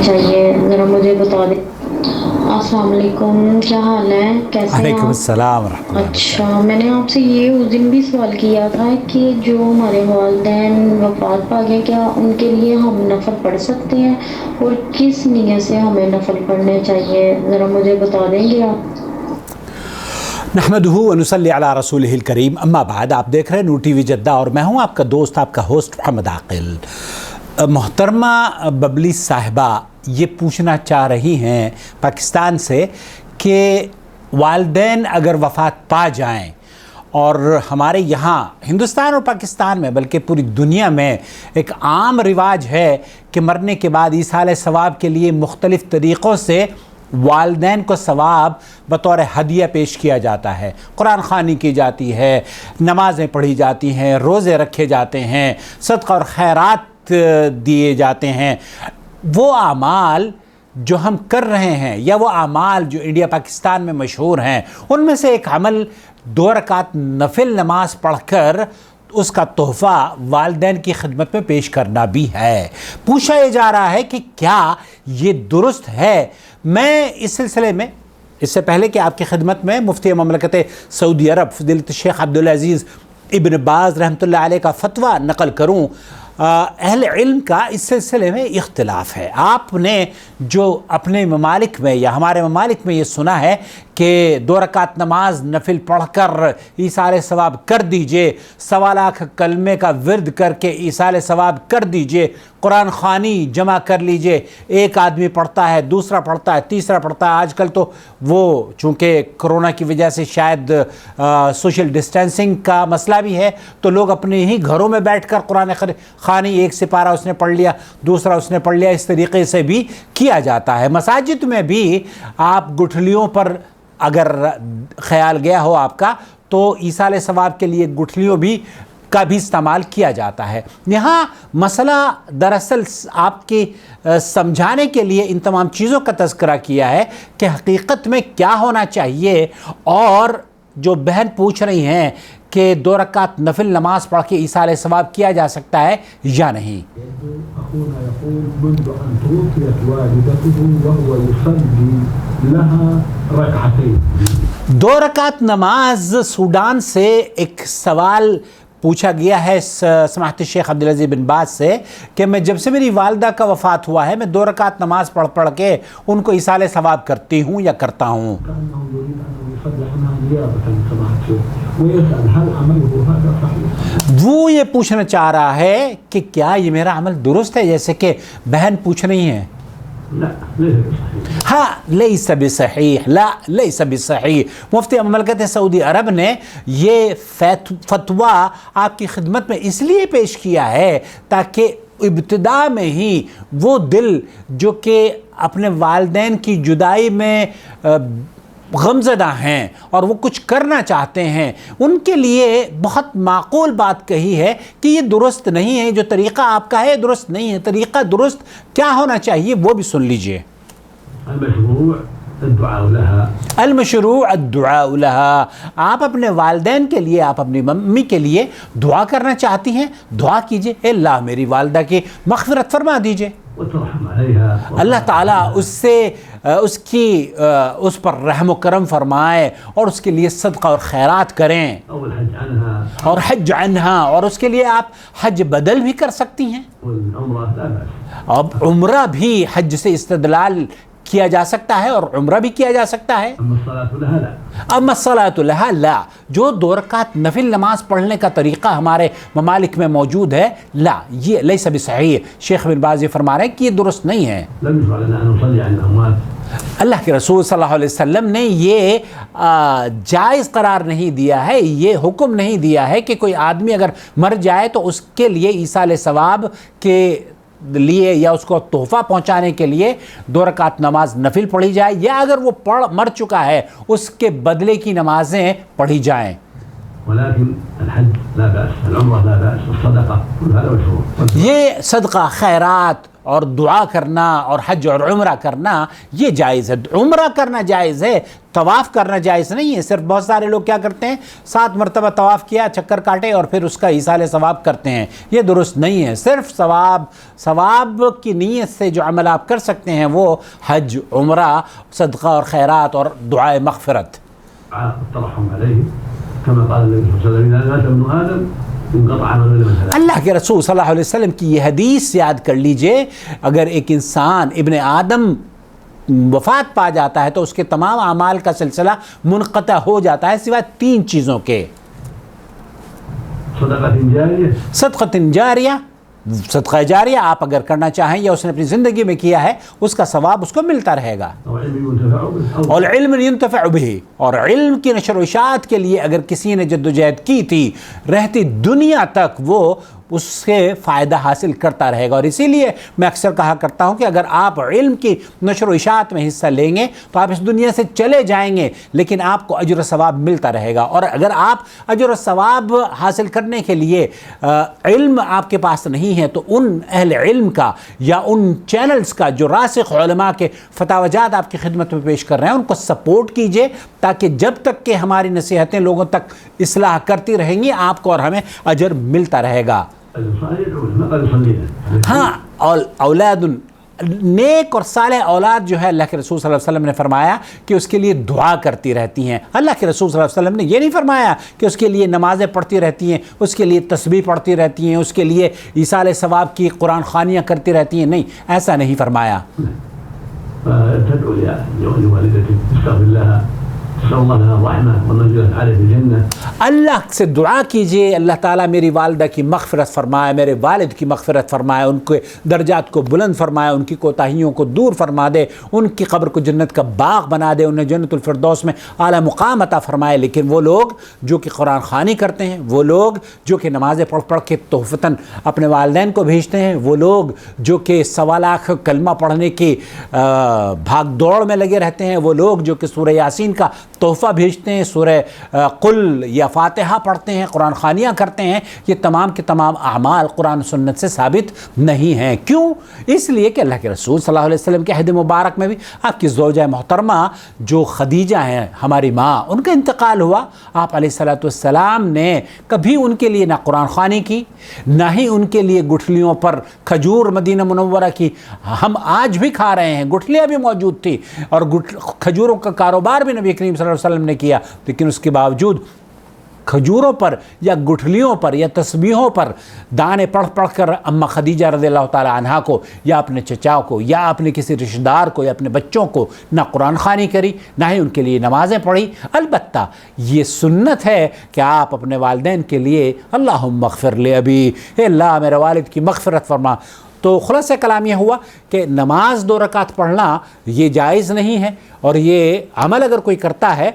چاہیے ذرا مجھے بتا دیں۔ السلام علیکم، کیا حال ہے، کیسے ہیں وعلیکم آپ؟ السلام ورحمۃ اللہ۔ اچھا، میں نے آپ سے یہ اس دن بھی سوال کیا تھا کہ جو ہمارے والدین وفات پا گئے، کیا ان کے لیے ہم نفل پڑھ سکتے ہیں اور کس نیت سے ہمیں نفل پڑھنے چاہیے، ذرا مجھے بتا دیں گے آپ؟ نحمدہ ونصلی علی رسولہ الکریم، اما بعد۔ آپ دیکھ رہے ہیں نور ٹی وی جدہ اور میں ہوں آپ کا دوست، آپ کا ہوسٹ محمد عاقل۔ محترمہ ببلی صاحبہ یہ پوچھنا چاہ رہی ہیں پاکستان سے کہ والدین اگر وفات پا جائیں، اور ہمارے یہاں ہندوستان اور پاکستان میں بلکہ پوری دنیا میں ایک عام رواج ہے کہ مرنے کے بعد ایصال ثواب کے لیے مختلف طریقوں سے والدین کو ثواب بطور ہدیہ پیش کیا جاتا ہے، قرآن خوانی کی جاتی ہے، نمازیں پڑھی جاتی ہیں، روزے رکھے جاتے ہیں، صدقہ اور خیرات دیے جاتے ہیں۔ وہ اعمال جو ہم کر رہے ہیں یا وہ اعمال جو انڈیا پاکستان میں مشہور ہیں، ان میں سے ایک عمل 2 رکعت نفل نماز پڑھ کر اس کا تحفہ والدین کی خدمت میں پیش کرنا بھی ہے۔ پوچھا یہ جا رہا ہے کہ کیا یہ درست ہے؟ میں اس سلسلے میں اس سے پہلے کہ آپ کی خدمت میں مفتی مملکت سعودی عرب فضیلت الشیخ عبدالعزیز ابن باز رحمۃ اللہ علیہ کا فتویٰ نقل کروں، اہل علم کا اس سلسلے میں اختلاف ہے۔ آپ نے جو اپنے ممالک میں یا ہمارے ممالک میں یہ سنا ہے کہ 2 رکعت نماز نفل پڑھ کر ایصال ثواب کر دیجئے، 1.25 لاکھ کلمے کا ورد کر کے ایصال ثواب کر دیجئے، قرآن خوانی جمع کر لیجئے، ایک آدمی پڑھتا ہے، دوسرا پڑھتا ہے، تیسرا پڑھتا ہے۔ آج کل تو وہ چونکہ کرونا کی وجہ سے شاید سوشل ڈسٹینسنگ کا مسئلہ بھی ہے، تو لوگ اپنے ہی گھروں میں بیٹھ کر قرآن خوانی، ایک سپارہ اس نے پڑھ لیا، دوسرا اس نے پڑھ لیا، اس طریقے سے بھی کیا جاتا ہے۔ مساجد میں بھی آپ گٹھلیوں پر اگر خیال گیا ہو آپ کا تو ایصال ثواب کے لیے گٹھلیوں کا بھی استعمال کیا جاتا ہے۔ یہاں مسئلہ دراصل آپ کے سمجھانے کے لیے ان تمام چیزوں کا تذکرہ کیا ہے کہ حقیقت میں کیا ہونا چاہیے، اور جو بہن پوچھ رہی ہیں کہ 2 رکعت نفل نماز پڑھ کے ایصال ثواب کیا جا سکتا ہے یا نہیں۔ 2 رکعت نماز سوڈان سے ایک سوال پوچھا گیا ہے سماحت الشیخ عبدالعزیز بن باز سے کہ میں جب سے میری والدہ کا وفات ہوا ہے، میں 2 رکعت نماز پڑھ کے ان کو ایصال ثواب کرتی ہوں یا کرتا ہوں۔ وہ یہ پوچھنا چاہ رہا ہے کہ کیا یہ میرا عمل درست ہے، جیسے کہ بہن پوچھ رہی ہیں۔ ہاں، لیس بصحیح، لا لیس بصحیح۔ مفتی مملکت سعودی عرب نے یہ فتویٰ آپ کی خدمت میں اس لیے پیش کیا ہے تاکہ ابتدا میں ہی وہ دل جو کہ اپنے والدین کی جدائی میں غمزدہ ہیں اور وہ کچھ کرنا چاہتے ہیں، ان کے لیے بہت معقول بات کہی ہے کہ یہ درست نہیں ہے، جو طریقہ آپ کا ہے درست نہیں ہے۔ طریقہ درست کیا ہونا چاہیے وہ بھی سن لیجئے۔ المشروع الدعاء لها۔ آپ اپنے والدین کے لیے، آپ اپنی ممی کے لیے دعا کرنا چاہتی ہیں، دعا کیجئے، اے اللہ میری والدہ کی مغفرت فرما دیجئے، اللہ تعالیٰ اس پر رحم و کرم فرمائے اور اس کے لیے صدقہ اور خیرات کریں، اور حج عنہا، اور اس کے لیے آپ حج بدل بھی کر سکتی ہیں، اب عمرہ بھی حج سے استدلال کیا جا سکتا ہے اور عمرہ بھی کیا جا سکتا ہے۔ اما الصلاۃ لہا لا، جو 2 رکعت نفل نماز پڑھنے کا طریقہ ہمارے ممالک میں موجود ہے، لا، یہ لیس بصحیح۔ شیخ بن باز فرما رہے ہیں کہ یہ درست نہیں ہے۔ اللہ کے رسول صلی اللہ علیہ وسلم نے یہ جائز قرار نہیں دیا ہے، یہ حکم نہیں دیا ہے کہ کوئی آدمی اگر مر جائے تو اس کے لیے ایصال ثواب کے لیے یا اس کو تحفہ پہنچانے کے لیے 2 رکعت نماز نفل پڑھی جائے، یا اگر وہ مر چکا ہے اس کے بدلے کی نمازیں پڑھی جائیں۔ ولكن الحج لا بأس، العمرة لا بأس، الصدقة، كل هذا مشروع. یہ صدقہ، خیرات اور دعا کرنا اور حج اور عمرہ کرنا یہ جائز ہے. عمرہ کرنا جائز ہے، طواف کرنا جائز نہیں ہے. صرف بہت سارے لوگ کیا کرتے ہیں، 7 مرتبہ طواف کیا، چکر کاٹے اور پھر اس کا ایصال ثواب کرتے ہیں. یہ درست نہیں ہے. صرف ثواب کی نیت سے جو عمل آپ کر سکتے ہیں وہ حج، عمرہ، صدقہ اور خیرات اور دعائے مغفرت. الترحم عليه كما قال النبي صلى الله عليه وسلم إذا مات ابن آدم انقطع عمله إلا من ثلاث. اللہ کے رسول صلی اللہ علیہ وسلم کی یہ حدیث یاد کر لیجئے، اگر ایک انسان ابن آدم وفات پا جاتا ہے تو اس کے تمام اعمال کا سلسلہ منقطع ہو جاتا ہے سوائے 3 چیزوں کے. صدقة جارية، صدقۃ جاریہ، صدقہ جاریہ آپ اگر کرنا چاہیں یا اس نے اپنی زندگی میں کیا ہے اس کا ثواب اس کو ملتا رہے گا. أو علم ينتفع به، اور علم ينتفع به، اور علم کی نشر و اشاعت کے لیے اگر کسی نے جدوجہد کی تھی رہتی دنیا تک وہ اس سے فائدہ حاصل کرتا رہے گا. اور اسی لیے میں اکثر کہا کرتا ہوں کہ اگر آپ علم کی نشر و اشاعت میں حصہ لیں گے تو آپ اس دنیا سے چلے جائیں گے لیکن آپ کو اجر و ثواب ملتا رہے گا. اور اگر آپ اجر و ثواب حاصل کرنے کے لیے علم آپ کے پاس نہیں ہے تو ان اہل علم کا یا ان چینلز کا جو راسخ علماء کے فتاوجات آپ کی خدمت میں پیش کر رہے ہیں ان کو سپورٹ کیجئے تاکہ جب تک کہ ہماری نصیحتیں لوگوں تک اصلاح کرتی رہیں گی آپ کو اور ہمیں اجر ملتا رہے گا. ہاں، اور اولاد نیک اور صالح اولاد جو ہے اللہ کے رسول صلی اللہ علیہ وسلم نے فرمایا کہ اس کے لیے دعا کرتی رہتی ہیں. اللہ کے رسول صلی اللہ علیہ وسلم نے یہ نہیں فرمایا کہ اس کے لیے نمازیں پڑھتی رہتی ہیں، اس کے لیے تسبیح پڑھتی رہتی ہیں، اس کے لیے ایصال ثواب کی قرآن خوانیاں کرتی رہتی ہیں. نہیں، ایسا نہیں فرمایا. تدعو لوالدتك استغفر لها، اسأل الله لها الرحمة والنجاة عليه في الجنة. اللہ سے دعا کیجئے اللہ تعالیٰ میری والدہ کی مغفرت فرمائے، میرے والد کی مغفرت فرمائے، ان کے درجات کو بلند فرمائے، ان کی کوتاہیوں کو دور فرما دے، ان کی قبر کو جنت کا باغ بنا دے، انہیں جنت الفردوس میں اعلیٰ مقام عطا فرمائے. لیکن وہ لوگ جو کہ قرآن خوانی کرتے ہیں، وہ لوگ جو کہ نمازیں پڑھ کے تحفتاً اپنے والدین کو بھیجتے ہیں، وہ لوگ جو کہ 1.25 لاکھ کلمہ پڑھنے کی بھاگ دوڑ میں لگے رہتے ہیں، وہ لوگ جو کہ سورہ یاسین کا تحفہ بھیجتے ہیں، سورہ قل یا فاتحہ پڑھتے ہیں، قرآن خوانیاں کرتے ہیں، یہ تمام کے تمام اعمال قرآن سنت سے ثابت نہیں ہیں. کیوں؟ اس لیے کہ اللہ کے رسول صلی اللہ علیہ وسلم کے عہد مبارک میں بھی آپ کی زوجہ محترمہ جو خدیجہ ہیں ہماری ماں، ان کا انتقال ہوا. آپ علیہ الصلوۃ والسلام نے کبھی ان کے لیے نہ قرآن خوانی کی، نہ ہی ان کے لیے گٹھلیوں پر کھجور مدینہ منورہ کی. ہم آج بھی کھا رہے ہیں، گٹھلیاں بھی موجود تھی اور کھجوروں کا کاروبار بھی نبی کریم صلی اللہ علیہ وسلم نے کیا، لیکن اس کے باوجود کھجوروں پر یا گٹھلیوں پر یا تسبیحوں پر دانے پڑھ کر اما خدیجہ رضی اللہ تعالی عنہا کو یا اپنے چچا کو یا اپنے کسی رشتہ دار کو یا اپنے بچوں کو نہ قرآن خوانی کری، نہ ہی ان کے لیے نمازیں پڑھی. البتہ یہ سنت ہے کہ آپ اپنے والدین کے لیے اللہم اغفر لابی، اے اللہ میرے والد کی مغفرت فرما. تو خلاصہ کلام یہ ہوا کہ نماز 2 رکعت پڑھنا یہ جائز نہیں ہے، اور یہ عمل اگر کوئی کرتا ہے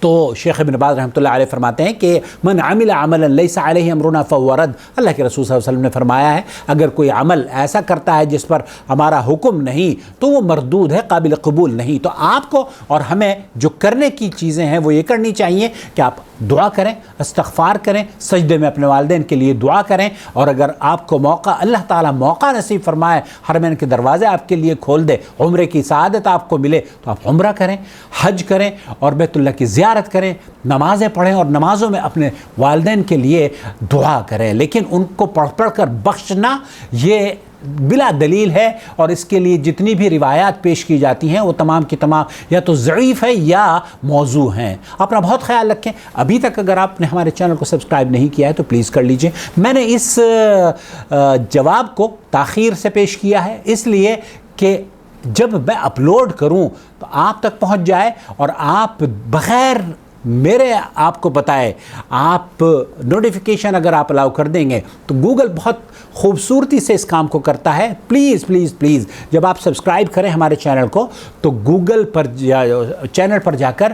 تو شیخ ابن باز رحمۃ اللہ علیہ فرماتے ہیں کہ من عمل عملا لیس علیہ امرنا فہو رد. اللہ کے رسول صلی اللہ علیہ وسلم نے فرمایا ہے اگر کوئی عمل ایسا کرتا ہے جس پر ہمارا حکم نہیں تو وہ مردود ہے، قابل قبول نہیں. تو آپ کو اور ہمیں جو کرنے کی چیزیں ہیں وہ یہ کرنی چاہیے کہ آپ دعا کریں، استغفار کریں، سجدے میں اپنے والدین کے لیے دعا کریں، اور اگر آپ کو موقع اللہ تعالیٰ موقع نصیب فرمائے، حرمین کے دروازے آپ کے لیے کھول دے، عمرے کی سعادت آپ کو ملے تو آپ عمرہ کریں، حج کریں اور بیت اللہ کی زیارت کریں، نمازیں پڑھیں اور نمازوں میں اپنے والدین کے لیے دعا کریں. لیکن ان کو پڑھ کر بخشنا یہ بلا دلیل ہے، اور اس کے لیے جتنی بھی روایات پیش کی جاتی ہیں وہ تمام کی تمام یا تو ضعیف ہے یا موضوع ہیں. اپنا بہت خیال رکھیں. ابھی تک اگر آپ نے ہمارے چینل کو سبسکرائب نہیں کیا ہے تو پلیز کر لیجئے. میں نے اس جواب کو تاخیر سے پیش کیا ہے اس لیے کہ جب میں اپلوڈ کروں تو آپ تک پہنچ جائے اور آپ بغیر میرے آپ کو بتائے آپ نوٹیفیکیشن اگر آپ الاؤ کر دیں گے تو گوگل بہت خوبصورتی سے اس کام کو کرتا ہے. پلیز پلیز پلیز جب آپ سبسکرائب کریں ہمارے چینل کو تو گوگل پر چینل پر جا کر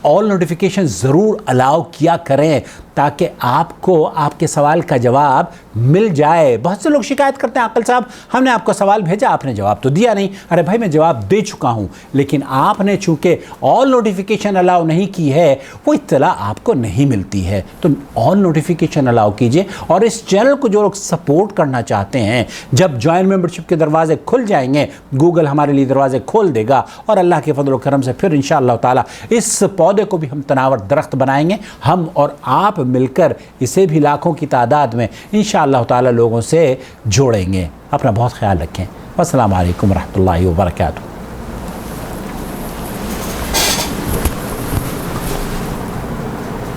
آل نوٹیفیکیشن ضرور الاؤ کیا کریں تاکہ آپ کو آپ کے سوال کا جواب مل جائے. بہت سے لوگ شکایت کرتے ہیں عاقل صاحب ہم نے آپ کو سوال بھیجا آپ نے جواب تو دیا نہیں. ارے بھائی میں جواب دے چکا ہوں لیکن آپ نے چونکہ آل نوٹیفیکیشن الاؤ نہیں کی ہے وہ اطلاع آپ کو نہیں ملتی ہے. تو آل نوٹیفیکیشن الاؤ کیجئے اور اس چینل کو جو لوگ سپورٹ کرنا چاہتے ہیں جب جوائن ممبرشپ کے دروازے کھل جائیں گے گوگل ہمارے لیے دروازے کھول دے گا اور اللہ کے فضل و کرم سے پھر انشاءاللہ تعالی اس پودے کو بھی ہم تناور درخت بنائیں گے. ہم اور آپ مل کر اسے بھی لاکھوں کی تعداد میں انشاءاللہ تعالی لوگوں سے جوڑیں گے. اپنا بہت خیال رکھیں. السلام علیکم ورحمۃ اللہ وبرکاتہ.